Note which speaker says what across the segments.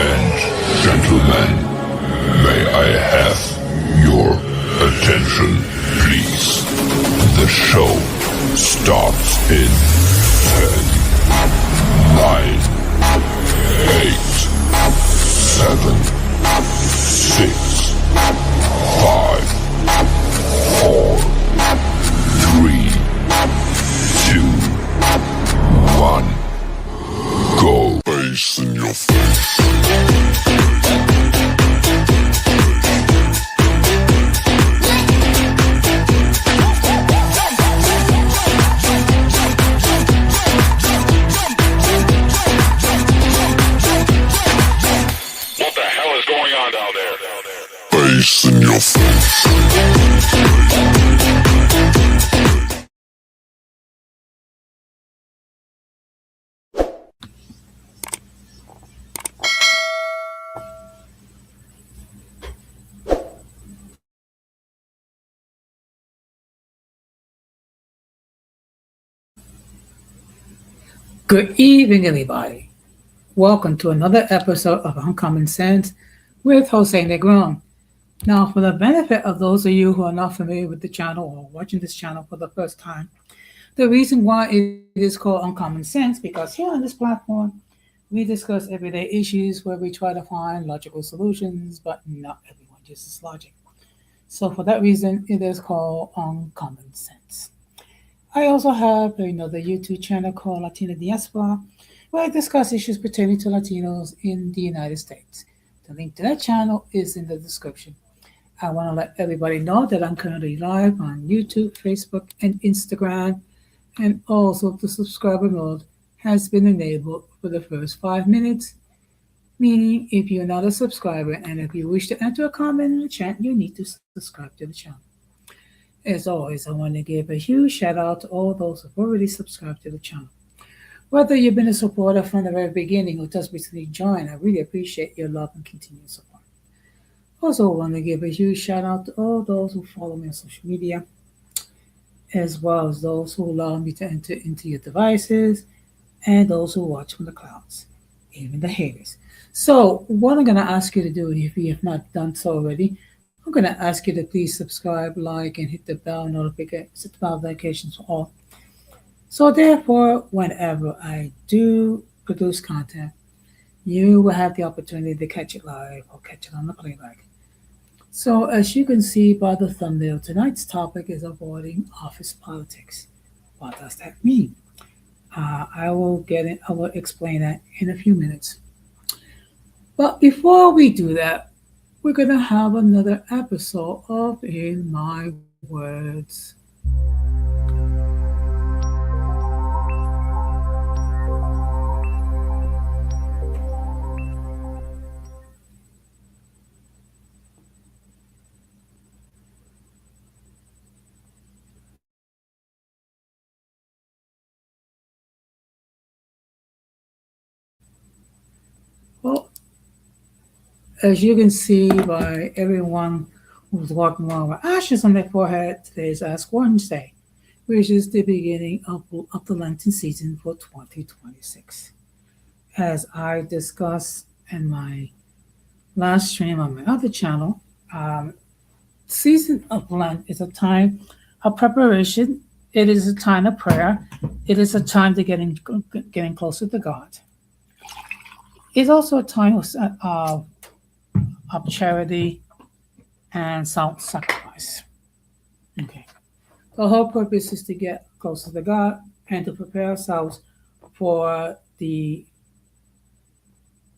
Speaker 1: And gentlemen, may I have your attention, please? The show starts in 10, 9, 8, 7, 6, 5, 4, 3, 2, 1. Go. Face in your face.
Speaker 2: What the hell is going on down there?
Speaker 1: Face in your face.
Speaker 3: Good evening, everybody. Welcome to another episode of Uncommon Sense with Jose Negron. Now, for the benefit of those of you who are not familiar with the channel or watching this channel for the first time, the reason why it is called Uncommon Sense because here on this platform, we discuss everyday issues where we try to find logical solutions, but not everyone uses logic. So for that reason, it is called Uncommon Sense. I also have another YouTube channel called Latina Diaspora, where I discuss issues pertaining to Latinos in the United States. The link to that channel is in the description. I want to let everybody know that I'm currently live on YouTube, Facebook, and Instagram, and also the subscriber mode has been enabled for the first 5 minutes, meaning if you're not a subscriber and if you wish to enter a comment in the chat, you need to subscribe to the channel. As always, I want to give a huge shout out to all those who've already subscribed to the channel. Whether you've been a supporter from the very beginning or just recently joined, I really appreciate your love and continued support. Also, I want to give a huge shout out to all those who follow me on social media, as well as those who allow me to enter into your devices and those who watch from the clouds, even the haters. So, what I'm going to ask you to do, if you have not done so already, I'm going to ask you to please subscribe, like, and hit the bell notifications for all. So therefore, whenever I do produce content, you will have the opportunity to catch it live or catch it on the playback. So as you can see by the thumbnail, tonight's topic is avoiding office politics. What does that mean? I will explain that in a few minutes. But before we do that, we're going to have another episode of In My Words. Well, as you can see by everyone who's walking around with ashes on their forehead, today is Ash Wednesday, which is the beginning of the Lenten season for 2026. As I discussed in my last stream on my other channel, season of Lent is a time of preparation. It is a time of prayer. It is a time to getting closer to God. It's also a time of charity and self-sacrifice. Okay. The whole purpose is to get closer to God and to prepare ourselves for the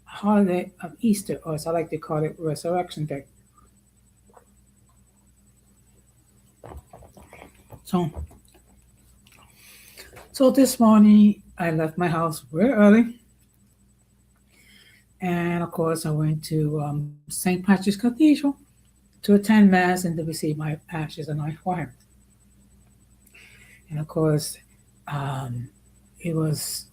Speaker 3: holiday of Easter, or as I like to call it, Resurrection Day. So, so this morning I left my house very early, and of course I went to St. Patrick's Cathedral to attend Mass and to receive my ashes and my fire. And of course, um, it was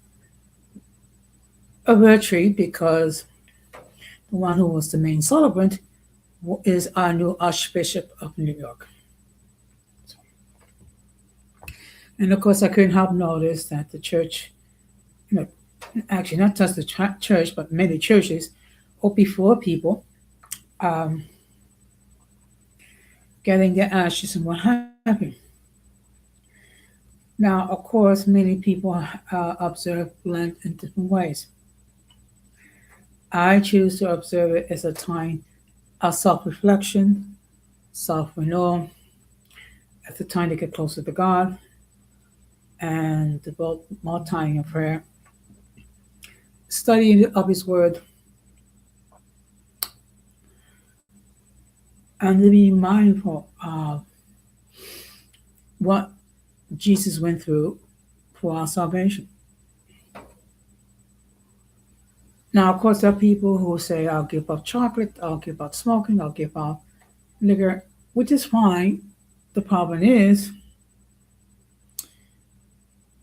Speaker 3: a rare treat because the one who was the main celebrant is our new Archbishop of New York. And of course, I couldn't help notice that the church, you know, actually not just the church, but many churches, or before people, um, getting their ashes and what have you. Now, of course, many people observe Lent in different ways. I choose to observe it as a time of self-reflection, self-renewal, at the time to get closer to God, and devote more time in prayer, studying of His Word, and to be mindful of what Jesus went through for our salvation. Now, of course, there are people who say, I'll give up chocolate, I'll give up smoking, I'll give up liquor, which is fine. The problem is,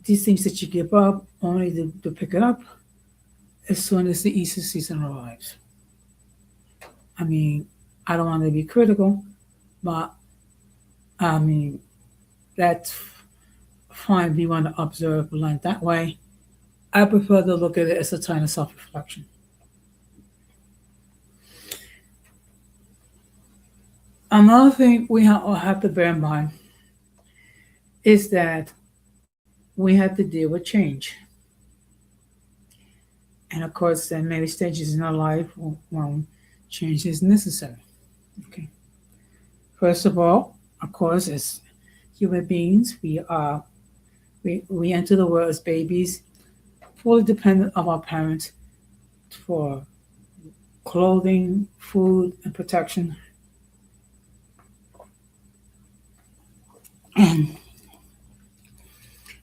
Speaker 3: these things that you give up only to pick it up as soon as the Easter season arrives. I mean, I don't want to be critical, but I mean, that's fine if you want to observe Lent that way. I prefer to look at it as a time of self-reflection. Another thing we have to bear in mind is that we have to deal with change. And of course, there are many stages in our life when change is necessary. Okay. First of all, of course, as human beings, we enter the world as babies, fully dependent on our parents for clothing, food, and protection. And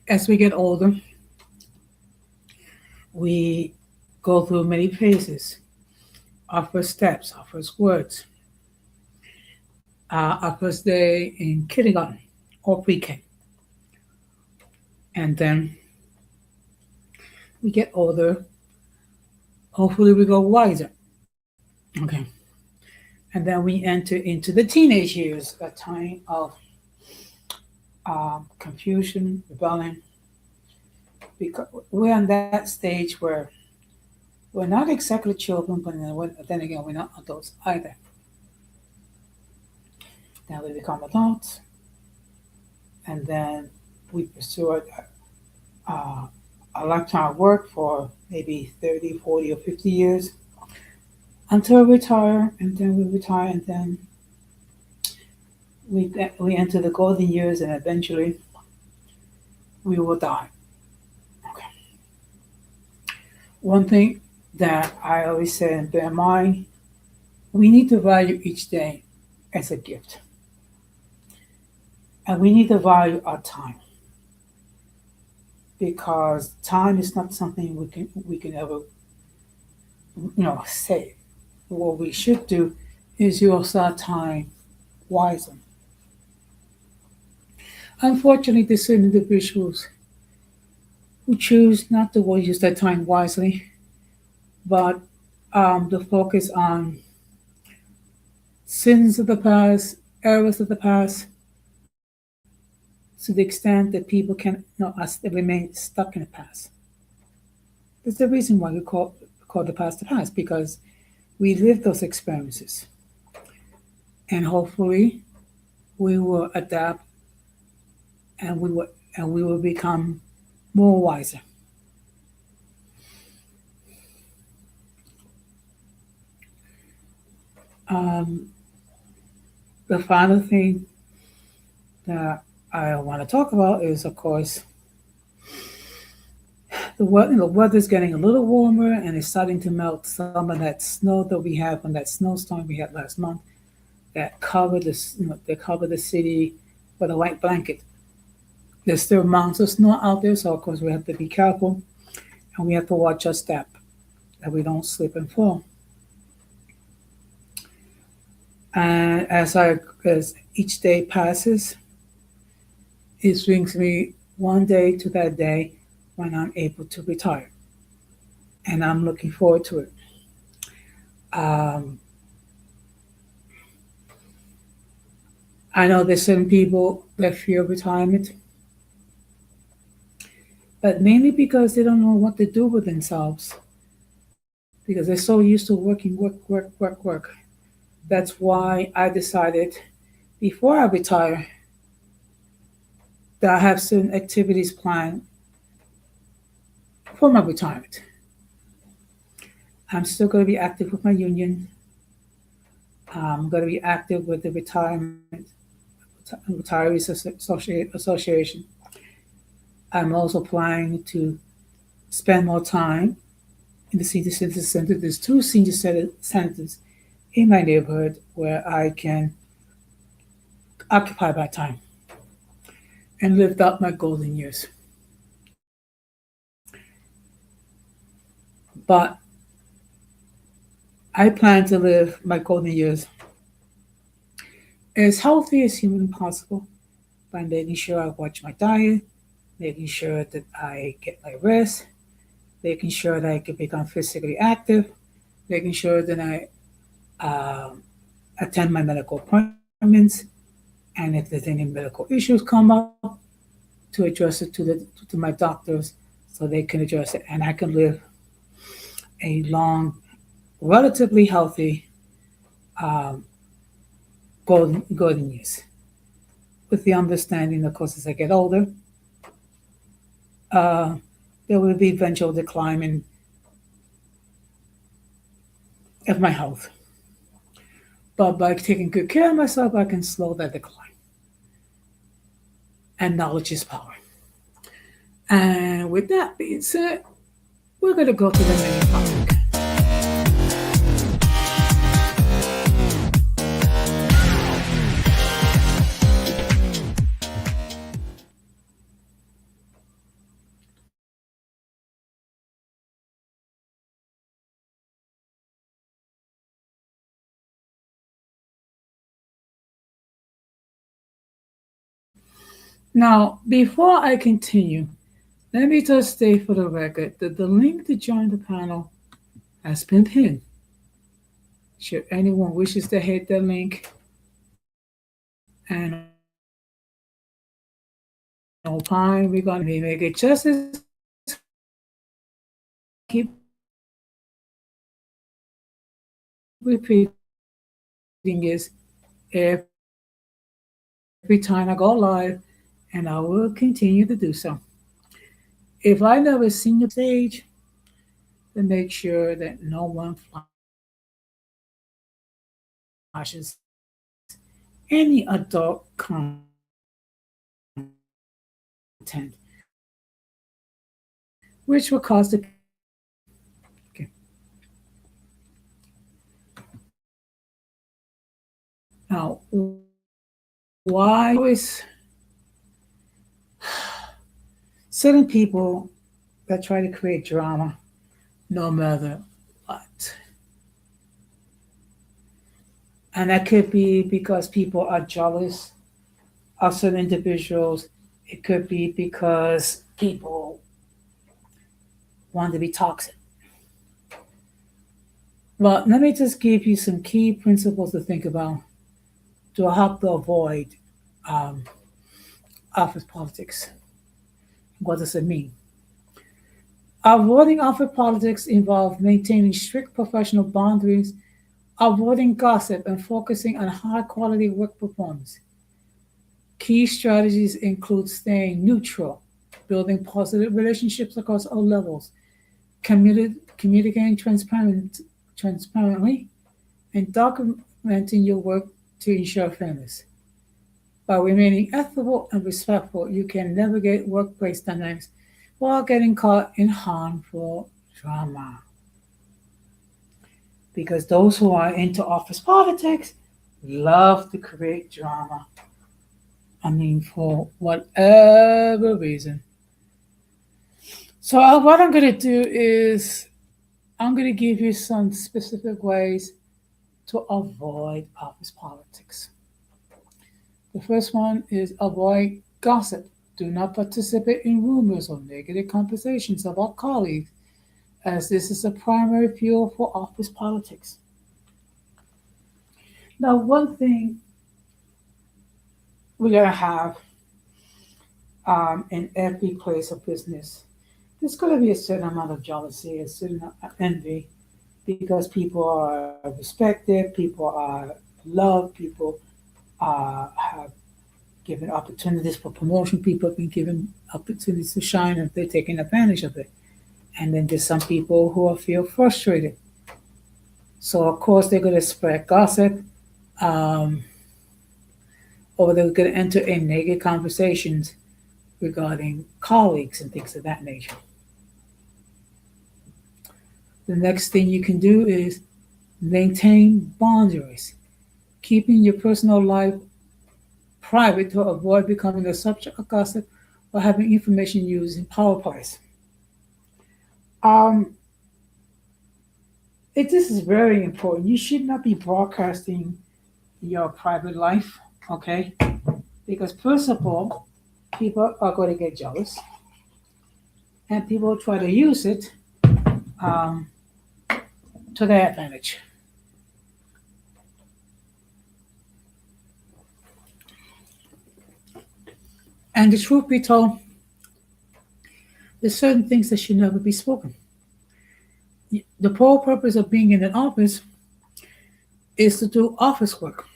Speaker 3: as we get older, we go through many phases. Our first steps, our first words, our first day in kindergarten or pre-K. And then we get older. Hopefully we go wiser. Okay. And then we enter into the teenage years, a time of confusion, rebellion, because we're in that stage where we're not exactly children, but then again, we're not adults either. Then we become adults, and then we pursue a lifetime of work for maybe 30, 40, or 50 years until we retire, and then we retire, and then we enter the golden years, and eventually we will die. Okay. One thing that I always say and bear in mind, we need to value each day as a gift. And we need to value our time. Because time is not something we can ever save. What we should do is use our time wisely. Unfortunately, there's certain individuals who choose not to use their time wisely, but to focus on sins of the past, errors of the past, to the extent that people can remain stuck in the past. There's the reason why we call the past, because we live those experiences. And hopefully we will adapt, and we will become more wiser. The final thing that I want to talk about is, of course, the weather's getting a little warmer and it's starting to melt some of that snow that we had from that snowstorm we had last month that covered this, they covered the city with a white blanket. There's still mountains of snow out there, so of course we have to be careful and we have to watch our step that we don't slip and fall. And as each day passes, it brings me one day to that day when I'm able to retire, and I'm looking forward to it. Um, I know there's certain people that fear retirement, but mainly because they don't know what to do with themselves because they're so used to working, work. That's why I decided before I retire that I have certain activities planned for my retirement. I'm still going to be active with my union. I'm going to be active with the Retirees Association. I'm also planning to spend more time in the senior citizen center. There's two senior centers in my neighborhood where I can occupy my time and live out my golden years. But I plan to live my golden years as healthy as humanly possible by making sure I watch my diet, making sure that I get my rest, making sure that I can become physically active, making sure that I attend my medical appointments, and if there's any medical issues come up, to address it to my doctors so they can address it, and I can live a long, relatively healthy um, golden years. With the understanding, of course, as I get older, uh, there will be eventual decline of my health. But by taking good care of myself, I can slow that decline. And knowledge is power. And with that being said, we're going to go to the main topic. Now, before I continue, let me just state for the record that the link to join the panel has been pinned. Should anyone wishes to hit the link and opine, we're going to make it just as keep repeating is every time I go live, and I will continue to do so. If I never seen your stage, then make sure that no one flashes any adult content, which will cause the. Okay. Now, why is certain people that try to create drama no matter what? And that could be because people are jealous of certain individuals. It could be because people want to be toxic. But let me just give you some key principles to think about to help to avoid um, office politics. What does it mean? Avoiding office politics involves maintaining strict professional boundaries, avoiding gossip, and focusing on high quality work performance. Key strategies include staying neutral, building positive relationships across all levels, communicating transparently, and documenting your work to ensure fairness. By remaining ethical and respectful, you can navigate workplace dynamics while getting caught in harmful drama. Because those who are into office politics love to create drama. I mean, for whatever reason. So, what I'm going to do is I'm going to give you some specific ways to avoid office politics. The first one is avoid gossip. Do not participate in rumors or negative conversations about colleagues, as this is a primary fuel for office politics. Now, one thing we're going to have in every place of business, there's going to be a certain amount of jealousy, a certain amount of envy, because people are respected, people are loved, people have given opportunities for promotion, people have been given opportunities to shine and they're taking advantage of it. And then there's some people who feel frustrated. So, of course, they're going to spread gossip, um, or they're going to enter in negative conversations regarding colleagues and things of that nature. The next thing you can do is maintain boundaries, keeping your personal life private to avoid becoming a subject of gossip or having information used in power plays. Um, this is very important. You should not be broadcasting your private life, okay? Because first of all, people are going to get jealous, and people try to use it um, to their advantage. And the truth be told, there's certain things that should never be spoken. The whole purpose of being in an office is to do office work.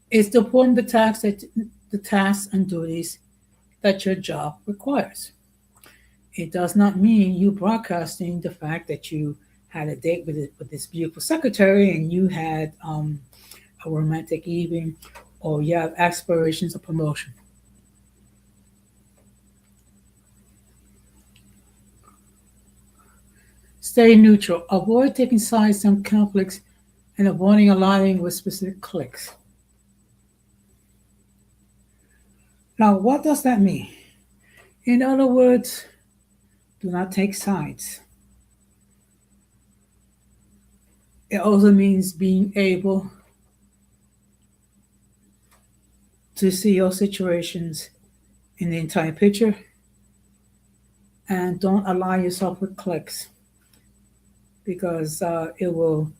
Speaker 3: It's to perform the tasks and duties that your job requires. It does not mean you broadcasting the fact that you had a date with this beautiful secretary and you had a romantic evening or you have aspirations of promotion. Stay neutral. Avoid taking sides in conflicts and avoiding aligning with specific cliques. Now, what does that mean? In other words, do not take sides. It also means being able to see your situations in the entire picture and don't align yourself with cliques because it will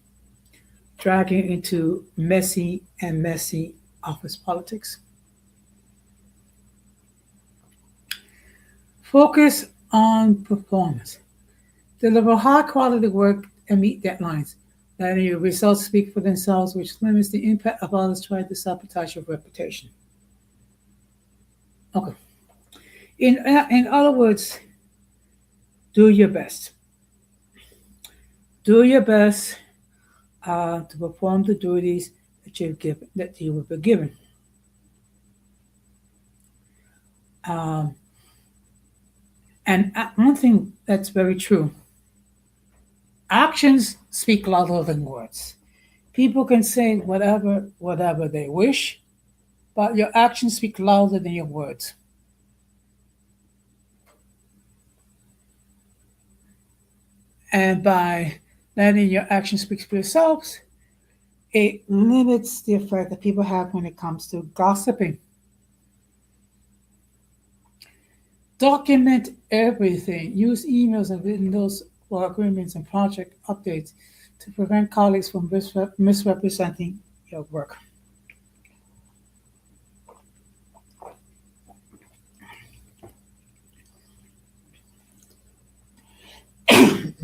Speaker 3: drag you into messy office politics. Focus on performance. Deliver high quality work and meet deadlines. Letting your results speak for themselves, which limits the impact of others trying to sabotage your reputation. Okay. In other words, do your best. Do your best to perform the duties that you were given. Um, and one thing that's very true: actions speak louder than words. People can say whatever they wish, but your actions speak louder than your words. And by letting your actions speak for yourselves, it limits the effect that people have when it comes to gossiping. Document everything. Use emails and written notes for agreements and project updates to prevent colleagues from misrepresenting your work.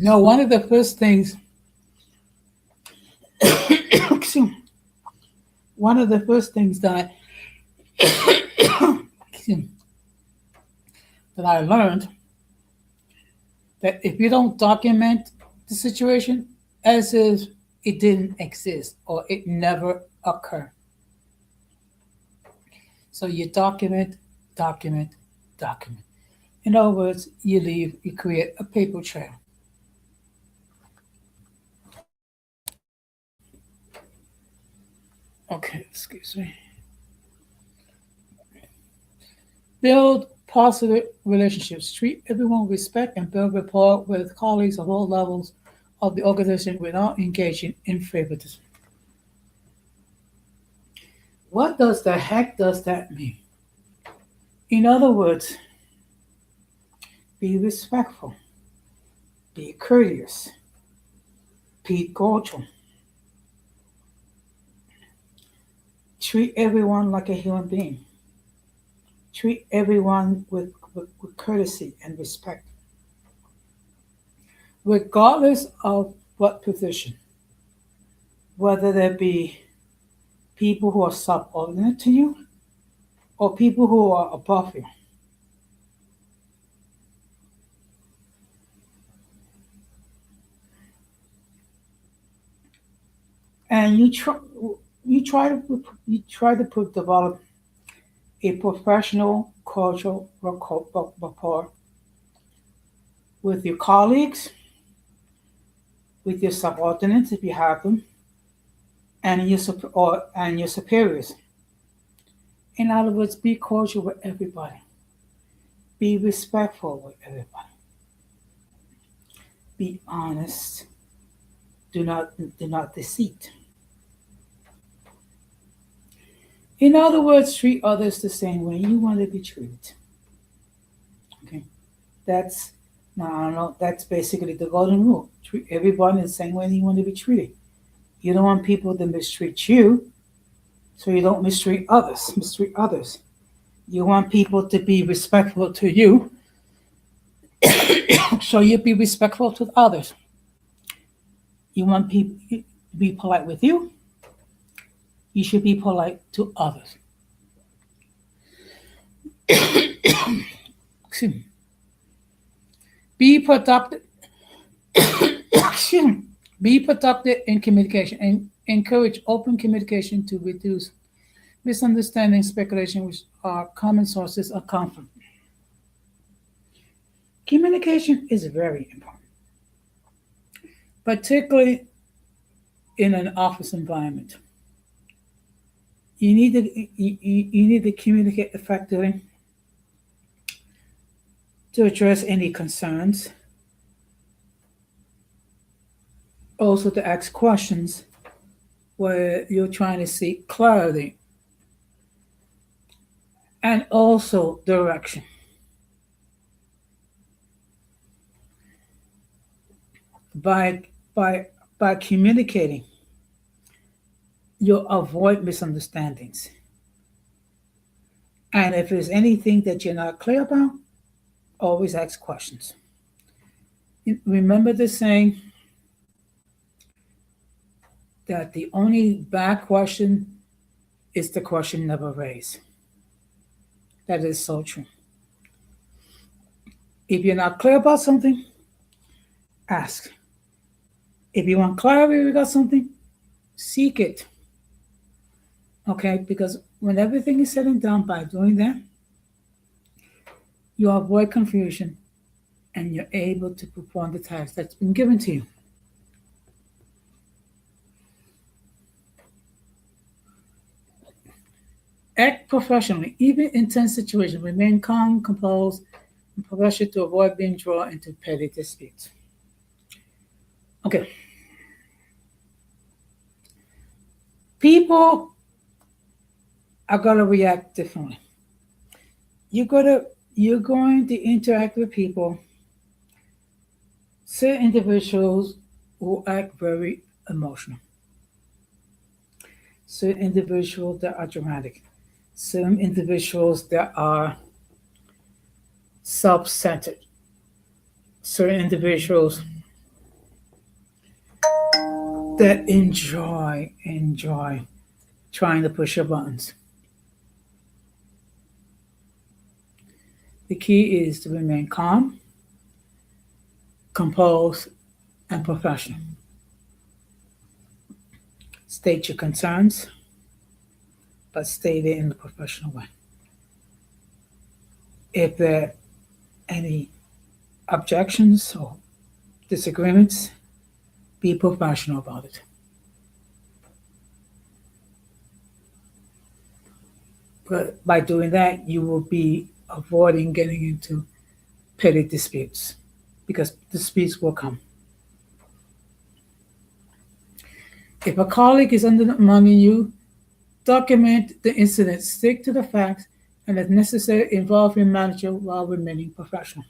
Speaker 3: Now, one of the first things, one of the first things that that I learned that if you don't document the situation as if it didn't exist or it never occurred. So you document, document, document. In other words, you create a paper trail. Okay, excuse me. Build positive relationships. Treat everyone with respect and build rapport with colleagues of all levels of the organization without engaging in favoritism. What does the heck does that mean? In other words, be respectful, be courteous, be cordial. Treat everyone like a human being. Treat everyone with courtesy and respect, regardless of what position, whether there be people who are subordinate to you or people who are above you. And you try to develop a professional cultural rapport with your colleagues, with your subordinates if you have them, and your superiors. In other words, be cordial with everybody. Be respectful with everybody. Be honest. Do not deceit. In other words, treat others the same way you want to be treated. Okay, that's now I don't know. That's basically the golden rule. Treat everyone the same way you want to be treated. You don't want people to mistreat you, so you don't mistreat others. Mistreat others. You want people to be respectful to you, so you be respectful to others. You want people to be polite with you. You should be polite to others. Excuse me. Be productive. Excuse me. Be productive in communication and encourage open communication to reduce misunderstanding, speculation, which are common sources of conflict. Communication is very important, particularly in an office environment. You need to communicate effectively to address any concerns, also to ask questions where you're trying to seek clarity and also direction. By by communicating, you'll avoid misunderstandings. And if there's anything that you're not clear about, always ask questions. Remember the saying that the only bad question is the question never raised. That is so true. If you're not clear about something, ask. If you want clarity about something, seek it. Okay? Because when everything is said and done by doing that, you avoid confusion and you're able to perform the task that's been given to you. Act professionally, even in tense situations. Remain calm, composed, and professional to avoid being drawn into petty disputes. Okay. People are gonna react differently. You're going to interact with people, certain individuals who act very emotional, certain individuals that are dramatic, certain individuals that are self-centered, certain individuals that enjoy trying to push your buttons. The key is to remain calm, composed, and professional. State your concerns, but state it in a professional way. If there any objections or disagreements, be professional about it. But by doing that, you will be avoiding getting into petty disputes because disputes will come. If a colleague is undermining you, document the incident, stick to the facts, and if necessary, involve your manager while remaining professional.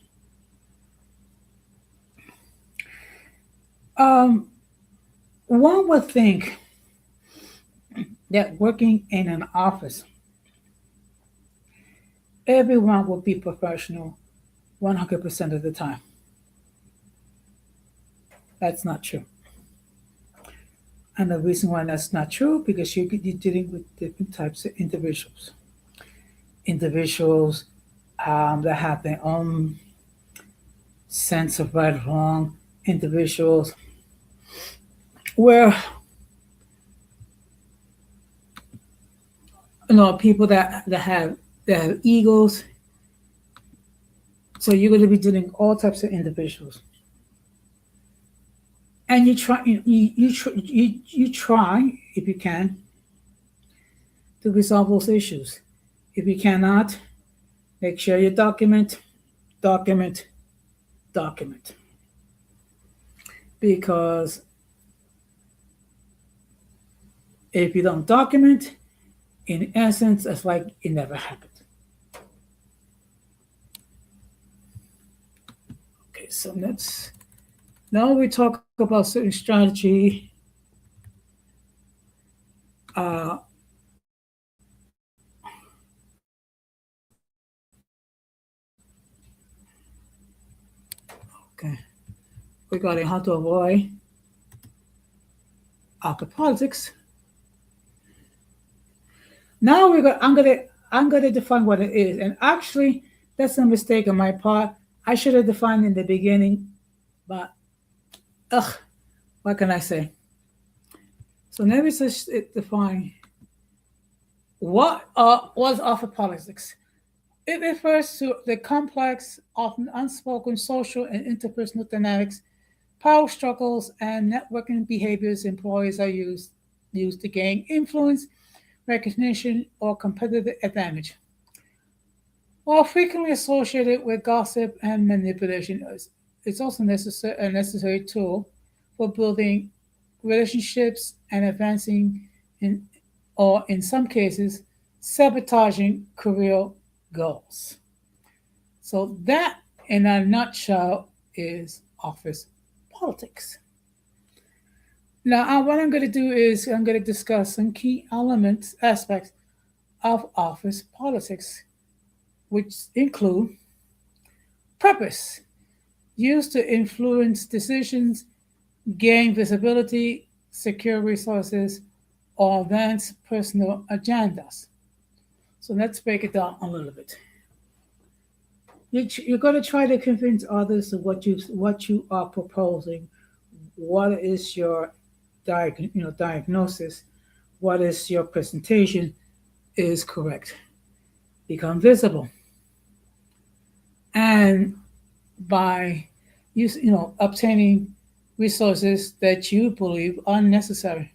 Speaker 3: One would think that working in an office, everyone will be professional 100% of the time. That's not true. And the reason why that's not true, because you're dealing with different types of individuals. Individuals that have their own sense of right or wrong, individuals where, people that have egos. So you're going to be dealing with all types of individuals. And you try if you can to resolve those issues. If you cannot, make sure you document. Because if you don't document, in essence, it's like it never happened. Okay, so now we talk about certain strategy. Okay, regarding how to avoid office politics. Now I'm gonna define what it is, and actually, that's a mistake on my part. I should have defined in the beginning, but what can I say? So let me just define what was office politics. It refers to the complex, often unspoken social and interpersonal dynamics, power struggles, and networking behaviors employees are used to gain influence, recognition, or competitive advantage. While frequently associated with gossip and manipulation, it's also a necessary tool for building relationships and advancing or in some cases, sabotaging career goals. So that, in a nutshell, is office politics. Now, what I'm going to do is I'm going to discuss some key aspects of office politics, which include purpose, used to influence decisions, gain visibility, secure resources, or advance personal agendas. So let's break it down a little bit. You're going to try to convince others of what you are proposing. What is your diagnosis? What is your presentation is correct. Become visible, and by obtaining resources that you believe are necessary.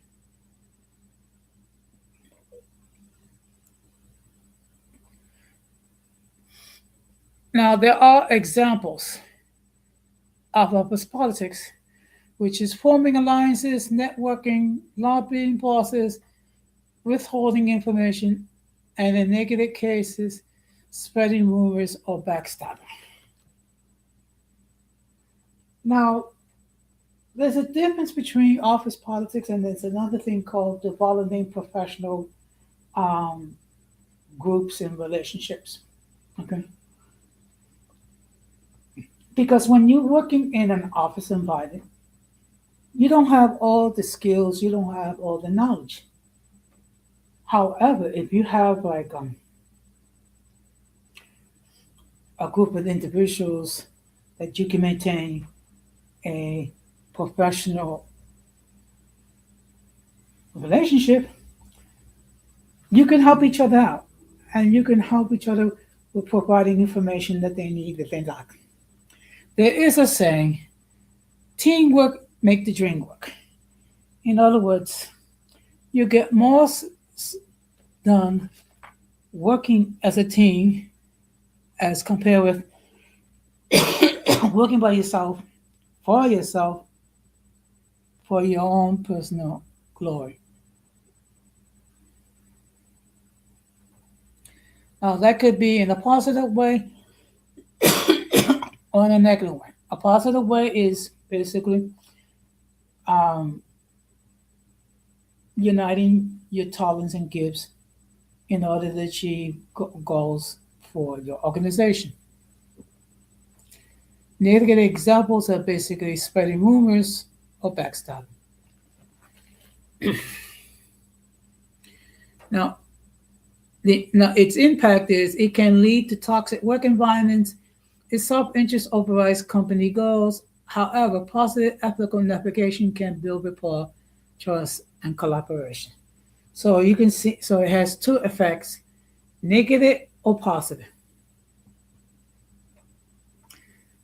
Speaker 3: Now, there are examples of office politics, which is forming alliances, networking, lobbying bosses, withholding information, and in negative cases, spreading rumors or backstabbing. Now, there's a difference between office politics and there's another thing called developing professional groups and relationships. Okay. Because when you're working in an office environment, you don't have all the skills, you don't have all the knowledge. However, if you have like a group of individuals that you can maintain a professional relationship, you can help each other out and you can help each other with providing information that they need that they lack. There is a saying, teamwork make the dream work. In other words, you get more done working as a team as compared with working by yourself, for your own personal glory. Now, that could be in a positive way or in a negative way. A positive way is basically um, uniting your talents and gifts in order to achieve goals for your organization. Negative examples are basically spreading rumors or backstabbing. Now, its impact is it can lead to toxic work environments. Its self-interest overrides company goals. However, positive ethical navigation can build rapport, trust, and collaboration. So you can see, so it has two effects, negative or positive.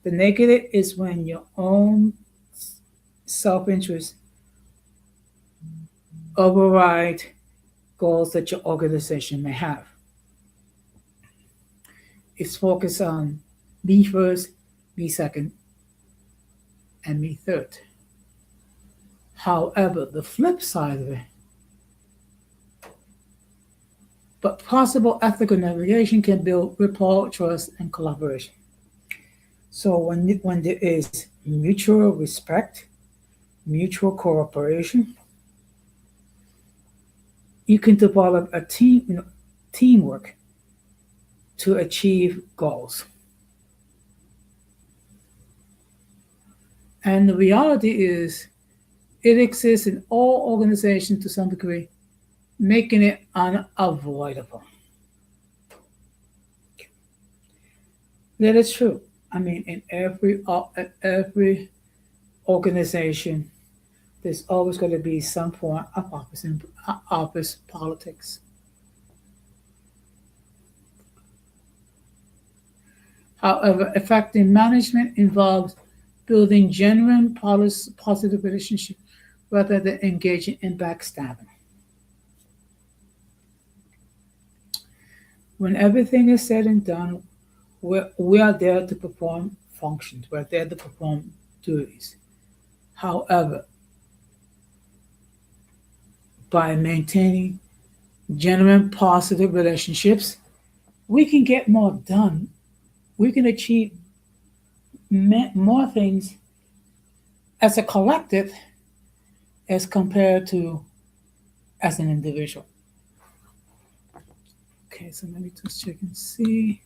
Speaker 3: The negative is when your own self-interest override goals that your organization may have. It's focused on me first, me second, and me third. However, the flip side of it, but possible ethical navigation can build rapport, trust, and collaboration. So when there is mutual respect, mutual cooperation, you can develop a teamwork to achieve goals. And the reality is, it exists in all organizations to some degree, making it unavoidable. That is true. I mean, in every organization, there's always going to be some form of office politics. However, effective management involves building genuine, positive relationships rather than engaging in backstabbing. When everything is said and done, we are there to perform functions, we're there to perform duties. However, by maintaining genuine, positive relationships, we can get more done. We can achieve more things as a collective as compared to as an individual. Okay, so let me just check and see.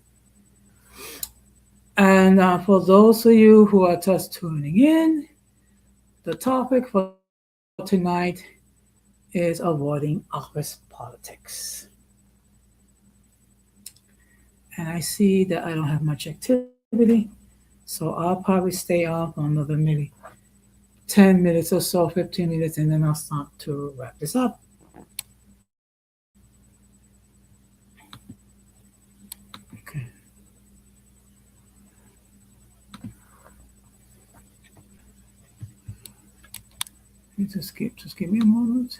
Speaker 3: And for those of you who are just tuning in, the topic for tonight is avoiding office politics. And I see that I don't have much activity, so I'll probably stay on for another maybe 10 minutes or so, 15 minutes, and then I'll start to wrap this up. Okay. Just give me a moment.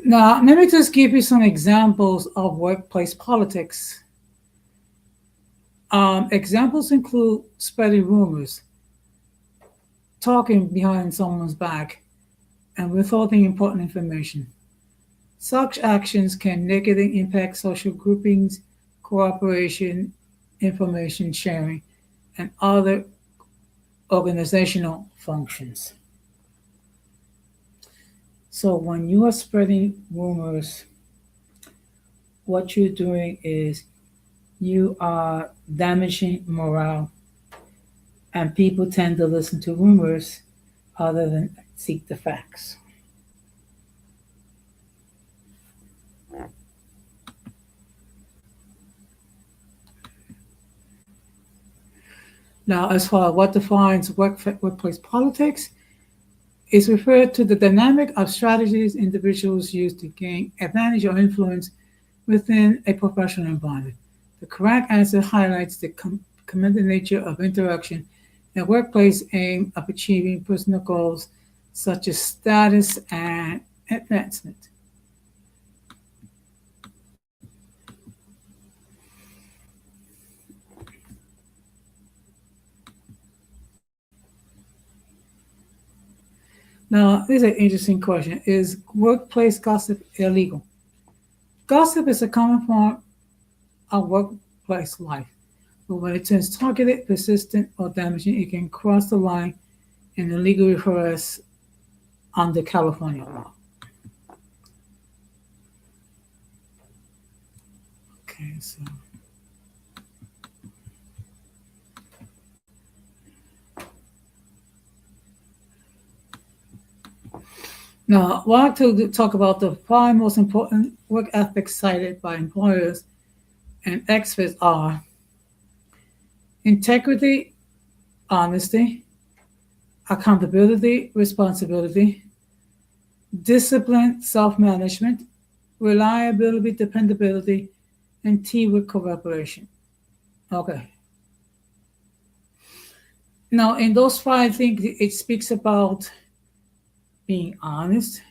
Speaker 3: Now, let me just give you some examples of workplace politics. Examples include spreading rumors, talking behind someone's back, and withholding important information. Such actions can negatively impact social groupings, cooperation, information sharing, and other organizational functions. So when you are spreading rumors, what you're doing is you are damaging morale, and people tend to listen to rumors other than seek the facts. Now, as far as what defines workplace politics, It's referred to the dynamic of strategies individuals use to gain advantage or influence within a professional environment. The correct answer highlights the commended nature of interaction and workplace aim of achieving personal goals such as status and advancement. Now, this is an interesting question. Is workplace gossip illegal? Gossip is a common form of workplace life, but when it turns targeted, persistent, or damaging, it can cross the line and illegally reference under California law. Okay, so now I want to talk about the five most important work ethics cited by employers and experts are integrity, honesty, accountability, responsibility, discipline, self-management, reliability, dependability, and teamwork collaboration. Okay. Now, in those five things, it speaks about being honest,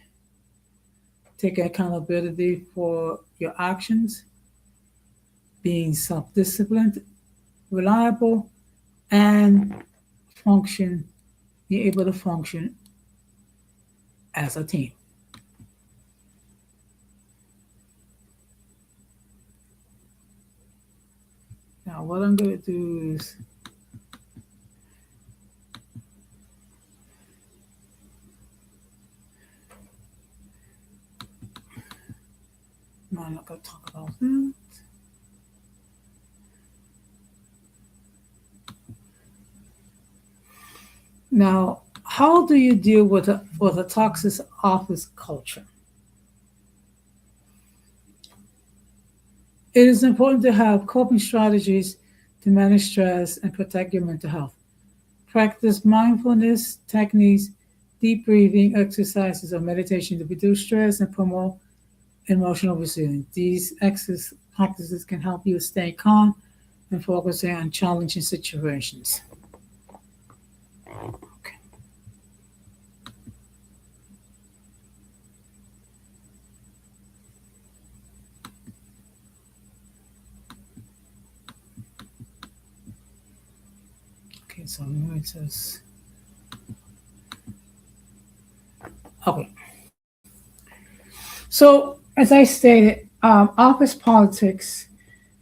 Speaker 3: taking accountability for your actions, being self-disciplined, reliable, and function, being able to function as a team. Now, what I'm going to do is no, I'm not going to talk about that. Now, how do you deal with a toxic office culture? It is important to have coping strategies to manage stress and protect your mental health. Practice mindfulness techniques, deep breathing exercises, or meditation to reduce stress and promote emotional resilience. These exercise practices can help you stay calm and focus on challenging situations. Okay. Okay, so here it says, okay. So, as I stated, office politics,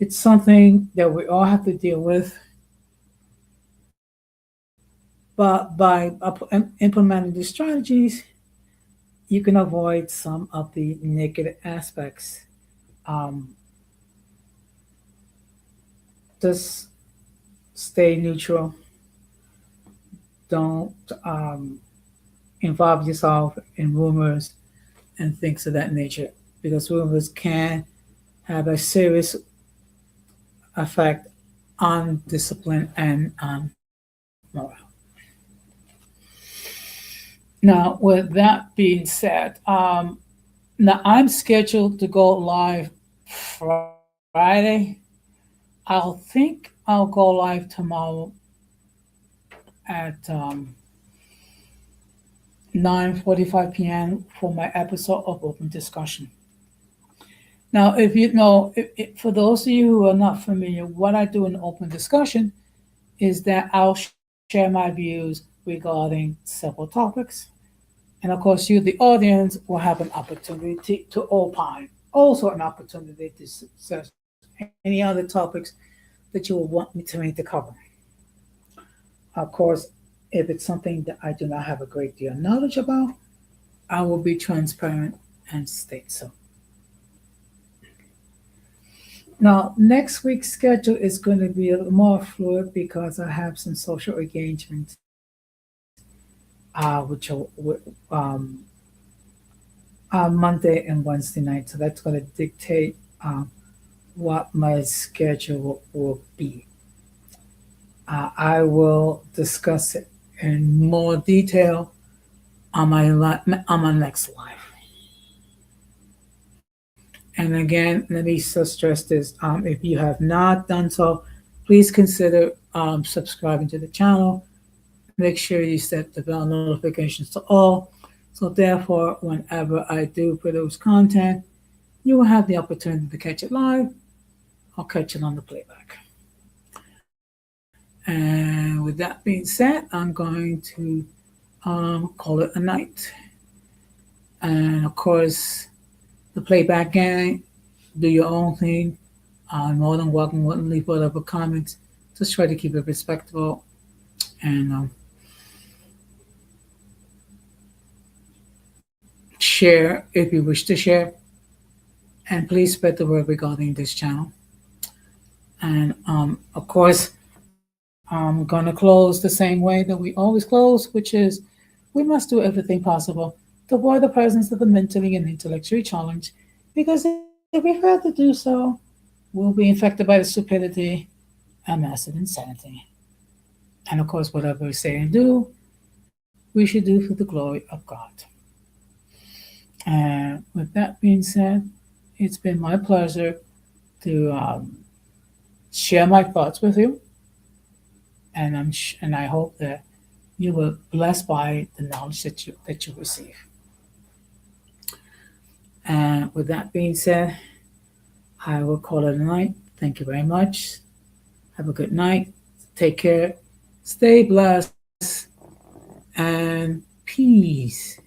Speaker 3: it's something that we all have to deal with, but by implementing these strategies, you can avoid some of the negative aspects. Um, just stay neutral. Don't involve yourself in rumors and things of that nature because rumors can have a serious effect on discipline and on morale. Now, with that being said, now I'm scheduled to go live Friday. I'll think I'll go live tomorrow at 9:45 p.m. for my episode of Open Discussion. Now, if you know, for those of you who are not familiar, what I do in Open Discussion is that I'll share my views regarding several topics. And of course, you, the audience, will have an opportunity to opine, also an opportunity to discuss any other topics that you will want me to cover. Of course, if it's something that I do not have a great deal of knowledge about, I will be transparent and state so. Now, next week's schedule is going to be a little more fluid because I have some social engagements, which are on Monday and Wednesday night. So that's going to dictate what my schedule will be. I will discuss it in more detail on my next live. And again, let me stress this: if you have not done so, please consider subscribing to the channel. Make sure you set the bell notifications to all. So therefore, whenever I do produce content, you will have the opportunity to catch it live or catch it on the playback. And with that being said, I'm going to call it a night. And of course, the playback gang, do your own thing. I'm more than welcome to leave whatever comments. Just try to keep it respectful and share if you wish to share. And please spread the word regarding this channel. And of course, I'm going to close the same way that we always close, which is we must do everything possible to avoid the presence of the mentally and intellectually challenged, because if we fail to do so, we'll be infected by the stupidity and massive insanity. And of course, whatever we say and do, we should do for the glory of God. And with that being said, it's been my pleasure to share my thoughts with you, and and I hope that you were blessed by the knowledge that you receive. And with that being said, I will call it a night. Thank you very much. Have a good night. Take care. Stay blessed and peace.